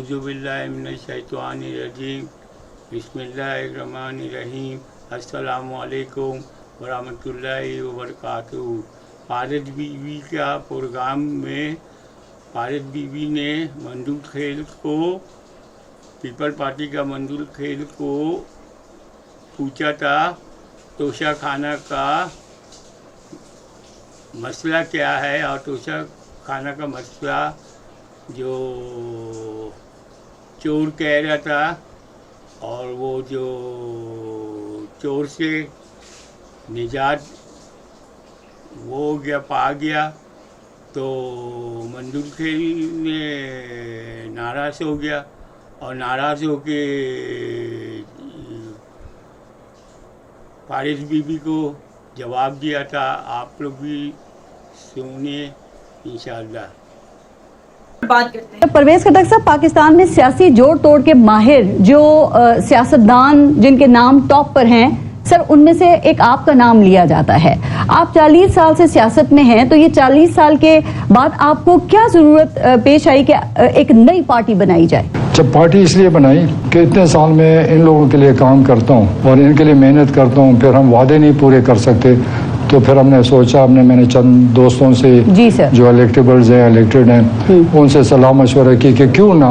औज़ु बिल्लाहि मिनश शैतानिर रजीम बिस्मिल्लाहिर्रहमानिर्रहीम अस्सलामु अलैकुम वरहमतुल्लाहि वबरकातुहू। पारस बीवी का प्रोग्राम में पारस बीवी ने मंजूर खेल को पीपल पार्टी का मंजूर खेल को पूछा था तोशा खाना का मसला क्या है, और तोशा खाना का मसला जो चोर कह रहा था और वो जो चोर से निजात वो हो गया, पा गया, तो मंजूर खेल ने नाराज़ हो गया और नाराज़ होके फारिस बीबी को जवाब दिया था। आप लोग भी सुनिए इंशाअल्लाह। बात करते हैं परवेज खटक साहब, पाकिस्तान में सियासी जोड़ तोड़ के माहिर जो सियासतदान जिनके नाम टॉप पर हैं सर, उनमें से एक आपका नाम लिया जाता है। आप 40 साल से सियासत में हैं, तो ये 40 साल के बाद आपको क्या जरूरत पेश आई कि एक नई पार्टी बनाई जाए? जब पार्टी इसलिए बनाई कि इतने साल में इन लोगों के लिए काम करता हूँ और इनके लिए मेहनत करता हूँ, फिर हम वादे नहीं पूरे कर सकते, तो फिर हमने सोचा, मैंने चंद दोस्तों से जो इलेक्टेबल्स हैं, इलेक्टेड हैं, उनसे सलाह मशवरा की कि क्यों ना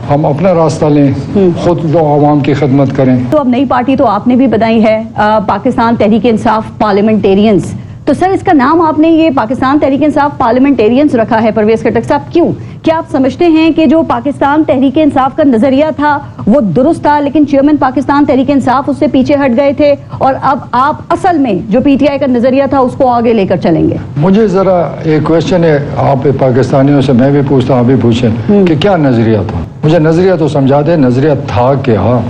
हम अपना रास्ता लें, खुद जो आवाम की खिदमत करें। तो अब नई पार्टी तो आपने भी बनाई है, पाकिस्तान तहरीक इंसाफ पार्लियामेंटेरियंस। तो सर, इसका नाम आपने ये पाकिस्तान तहरीक इंसाफ पार्लियामेंटेरियंस रखा है परवेज खटक साहब, क्यों? क्या आप समझते हैं कि जो पाकिस्तान तहरीक इंसाफ का नजरिया था वो दुरुस्त था, लेकिन चेयरमैन पाकिस्तान तहरीक इंसाफ उससे पीछे हट गए थे और अब आप असल में जो पीटीआई का नजरिया था उसको आगे लेकर चलेंगे? मुझे जरा एक क्वेश्चन है, आप पाकिस्तानियों से मैं भी पूछता हूँ, आप भी पूछें कि क्या नजरिया था? मुझे नजरिया तो समझा दे, नजरिया था क्या?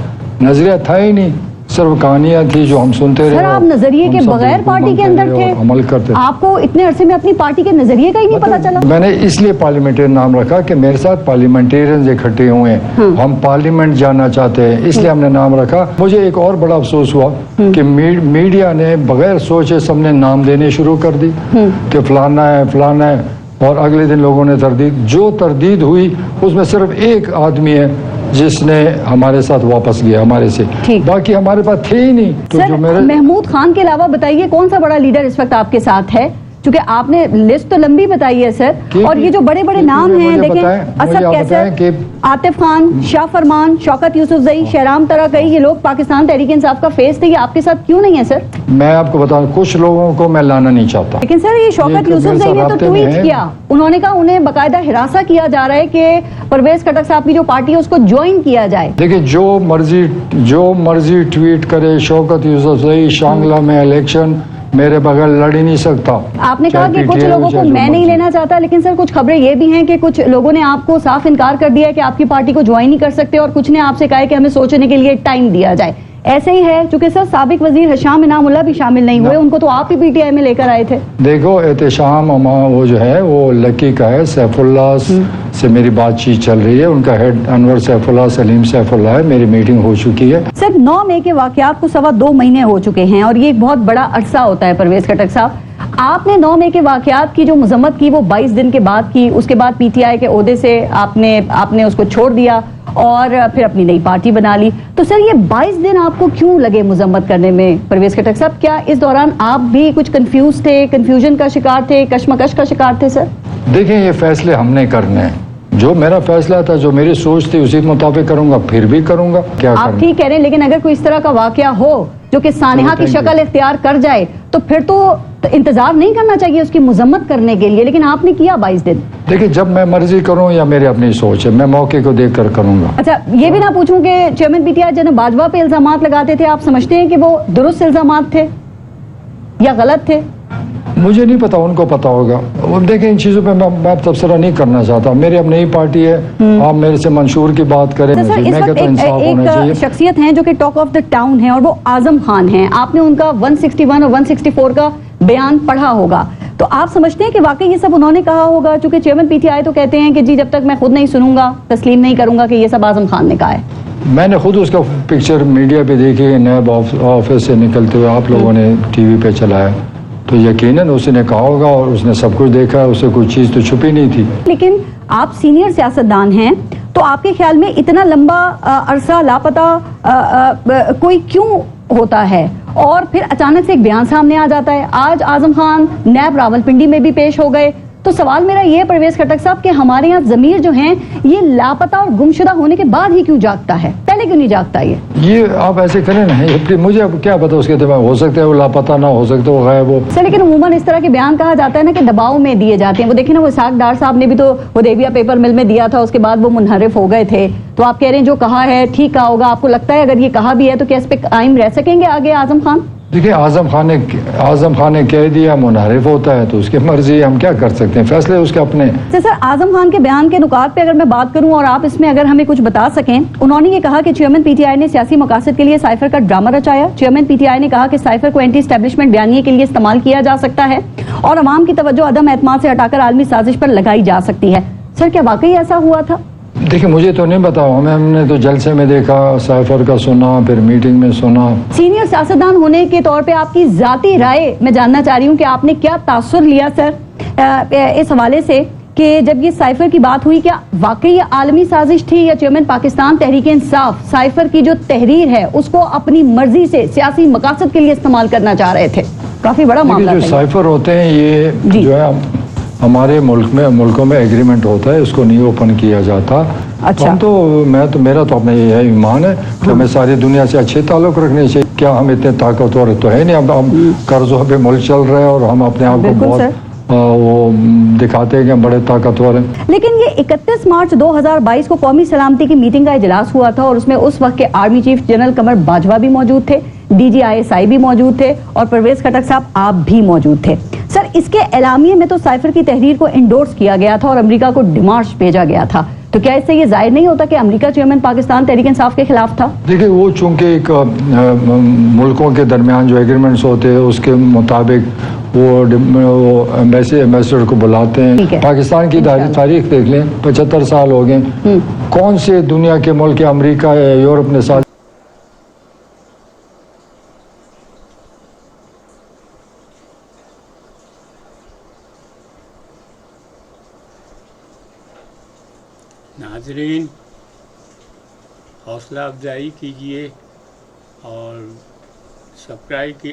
नजरिया था ही नहीं, सिर्फ कहानियां थी जो हम सुनते रहे। सर, आप नजरिए के बगैर पार्टी के अंदर थे, अमल करते, आपको इतने अरसे में अपनी पार्टी के नजरिए का ही नहीं पता चला? मैंने इसलिए पार्लियामेंटेरियन नाम रखा कि मेरे साथ पार्लियामेंटेरियन इकट्ठे हुए हैं, हम पार्लियामेंट जाना चाहते हैं, इसलिए हमने नाम रखा। मुझे एक और बड़ा अफसोस हुआ कि मीडिया ने बगैर सोचे सबने नाम देने शुरू कर दी कि फलाना है फलाना है, और अगले दिन लोगों ने तरदीद हुई उसमें सिर्फ एक आदमी है जिसने हमारे साथ वापस गया हमारे से, बाकी हमारे पास थे ही नहीं। तो सर, जो मेरे महमूद खान के अलावा बताइए कौन सा बड़ा लीडर इस वक्त आपके साथ है? क्योंकि आपने लिस्ट तो लंबी बताई है सर, और ये जो बड़े बड़े नाम हैं देखें, असद कैसर, आतिफ खान, शाह फरमान, शौकत यूसुफजई, शहराम तरकई, ये लोग पाकिस्तान तहरीक इंसाफ का फेस थे, ये आपके साथ क्यों नहीं है सर? मैं आपको बताऊं, कुछ लोगों को मैं लाना नहीं चाहता, लेकिन सर ये शौकत यूसुफजई ने तो ट्वीट किया, उन्होंने कहा उन्हें बाकायदा हिरासा किया जा रहा है कि परवेज खटक साहब की जो पार्टी है उसको ज्वाइन किया जाए। देखिए, जो मर्जी ट्वीट करे, शौकत यूसुफजई शांगला में इलेक्शन मेरे बगैर लड़ ही नहीं सकता। आपने कहा कि कुछ लोगों को मैं नहीं लेना चाहता, लेकिन सर कुछ खबरें ये भी हैं कि कुछ लोगों ने आपको साफ इनकार कर दिया है कि आपकी पार्टी को ज्वाइन नहीं कर सकते, और कुछ ने आपसे कहा है कि हमें सोचने के लिए टाइम दिया जाए। ऐसे ही है, क्योंकि सर साबिक वजीर हिशाम इनामुल्लाह भी शामिल नहीं हुए, उनको तो आप ही पीटीआई में लेकर आए थे। देखो, एहतशाम वो जो है वो लकी का है, सैफुल्लाह से मेरी बातचीत चल रही है, उनका हेड अनवर सैफुल्लाह सलीम सैफुल्लाह है, मेरी मीटिंग हो चुकी है। सर 9 मई के वाकयात को 2.25 महीने हो चुके हैं, और ये एक बहुत बड़ा अरसा होता है परवेज खटक साहब। आपने 9 मई के वाकयात की जो मजम्मत की वो 22 दिन के बाद की, उसके बाद पीटीआई के ओहदे से आपने उसको छोड़ दिया और फिर अपनी नई पार्टी बना ली। तो सर ये 22 दिन आपको क्यों लगे मजम्मत करने में परवेज खटक साहब? क्या इस दौरान आप भी कुछ कंफ्यूज थे, कंफ्यूजन का शिकार थे, कशमकश का शिकार थे? सर देखिए, ये फैसले हमने करने हैं, जो मेरा फैसला था, जो मेरी सोच थी उसी के मुताबिक करूंगा, फिर भी करूंगा। क्या आप ठीक कह रहे हैं, लेकिन अगर कोई इस तरह का वाकया हो जो कि सानिहा की शक्ल इख्तियार कर जाए, तो फिर तो इंतजार नहीं करना चाहिए उसकी मजम्मत करने के लिए, लेकिन आपने किया 22 दिन। देखिए, जब मैं मर्जी करूं या मेरी अपनी सोच है, मैं मौके को देख कर करूंगा। अच्छा, ये भी ना पूछूं कि चेयरमैन पीटीआई जनाब बाजवा पे इल्जामात लगाते थे, आप समझते हैं कि वो दुरुस्त इल्जामात थे या गलत थे? मुझे नहीं पता, उनको पता होगा। देखिए, इन चीजों पे मैं तबसरा नहीं करना चाहता, मेरी अब नई पार्टी है, आप मेरे से मंशूर की बात करें, मैं कहता हूं इंसाफ होना चाहिए। शख्सियत हैं जो कि टॉक ऑफ द टाउन है, और वो आजम खान हैं। आपने उनका 161 और 164 का बयान पढ़ा होगा, तो आप समझते हैं कि वाकई ये सब उन्होंने कहा होगा? चूंकि चेयरमैन पीटीआई तो कहते हैं कि जी जब तक मैं खुद नहीं सुनूंगा, तस्लीम नहीं करूंगा कि ये सब आजम खान ने कहा है। मैंने खुद उसका पिक्चर मीडिया पे देखी, नैब ऑफिस से निकलते हुए आप लोगों ने टीवी पे चलाया, तो यकीनन उसने कहा होगा, और उसने सब कुछ देखा है, उससे कोई चीज़ तो छुपी नहीं थी। लेकिन आप सीनियर सियासतदान हैं, تو آپ کے خیال میں اتنا لمبا عرصہ لاپتہ کوئی کیوں ہوتا ہے اور پھر اچانک سے ایک بیان سامنے آ جاتا ہے؟ آج اعظم خان نیب راولپنڈی میں بھی پیش ہو گئے. تو سوال میرا یہ پرویز خٹک صاحب کہ ہمارے یہاں ضمیر جو ہیں یہ لاپتہ اور گمشدہ ہونے کے بعد ہی کیوں جاگتا ہے؟ پہلے کیوں نہیں جاگتا؟ یہ آپ ایسے کریں نا, مجھے اب کیا پتا اس کے دماغ, ہو سکتا ہے وہ لاپتہ نہ ہو سکتا, وہ غائب ہو. سر لیکن عموماً اس طرح کے بیان کہا جاتا ہے نا کہ دباؤ میں دیے جاتے ہیں. وہ دیکھیں نا, وہ اسحاق ڈار صاحب نے بھی تو حدیبیہ پیپر مل میں دیا تھا, اس کے بعد وہ منحرف ہو گئے تھے. تو آپ کہہ رہے ہیں جو کہا ہے ٹھیک کہا ہوگا. آپ کو لگتا ہے اگر یہ کہا بھی ہے تو کیا اس پہ قائم رہ سکیں گے آگے اعظم خان؟ دیکھیں, اعظم خان نے کہہ دیا منحرف ہوتا ہے تو اس کی مرضی, ہم کیا کر سکتے ہیں, فیصلے اس کے اپنے. سر اعظم خان کے بیان کے نکات پہ اگر میں بات کروں اور آپ اس میں اگر ہمیں کچھ بتا سکیں, انہوں نے یہ کہا کہ چیئرمین پی ٹی آئی نے سیاسی مقاصد کے لیے سائفر کا ڈرامہ رچایا. چیئرمین پی ٹی آئی نے کہا کہ سائفر کو اینٹی اسٹیبلشمنٹ بیانیے کے لیے استعمال کیا جا سکتا ہے اور عوام کی توجہ عدم اعتماد سے ہٹا کر عالمی سازش پر لگائی جا سکتی ہے. سر کیا واقعی ایسا ہوا تھا؟ دیکھیں مجھے تو نہیں بتاؤ, ہم نے تو جلسے میں دیکھا, سائفر کا سنا, پھر میٹنگ میں سنا. سینئر سیاستدان ہونے کے طور پہ آپ کی ذاتی رائے میں جاننا چاہ رہی ہوں کہ آپ نے کیا تاثر لیا سر اس حوالے سے کہ جب یہ سائفر کی بات ہوئی, کیا واقعی یہ عالمی سازش تھی یا چیئرمین پاکستان تحریک انصاف سائفر کی جو تحریر ہے اس کو اپنی مرضی سے سیاسی مقاصد کے لیے استعمال کرنا چاہ رہے تھے؟ کافی بڑا معاملہ جو تھا. سائفر ہوتے ہیں یہ جو ہے ہمارے ملکوں میں ایگریمنٹ ہوتا ہے, اس کو نہیں اوپن کیا جاتا. اچھا. میرا تو اپنا یہ ایمان ہے کہ ہمیں ساری دنیا سے اچھے تعلق رکھنے چاہیے. کیا ہم اتنے طاقتور تو ہے نہیں, ہم قرضوں پہ ملک چل رہے ہیں اور ہم اپنے آپ کو بہت وہ دکھاتے ہیں کہ ہم بڑے طاقتور ہیں. لیکن یہ 31 مارچ 2022 کو قومی سلامتی کی میٹنگ کا اجلاس ہوا تھا اور اس میں اس وقت کے army chief general Qamar Bajwa بھی موجود تھے, D G I S I بھی موجود تھے اور پرویز خٹک صاحب آپ بھی موجود تھے. سر اس کے اعلامیے میں تو سائفر کی تحریر کو انڈورس کیا گیا تھا اور امریکہ کو ڈیمارش بھیجا گیا تھا. تو کیا اس سے یہ ظاہر نہیں ہوتا کہ امریکہ چیئرمین پاکستان تحریک انصاف کے خلاف تھا؟ دیکھیں وہ چونکہ ایک ملکوں کے درمیان جو ایگریمنٹس ہوتے ہیں اس کے مطابق وہ ایمبیسڈر کو بلاتے ہیں. پاکستان کی تاریخ دیکھ لیں, 75 سال ہو گئے, کون سے دنیا کے ملک, امریکہ یا یورپ نے ساتھ ناظرین حوصلہ افزائی کیجیے اور سبسکرائب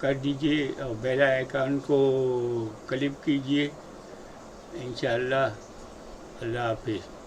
کر دیجیے اور بیل آئیکن کو کلک کیجیے. انشاءاللہ. اللہ حافظ.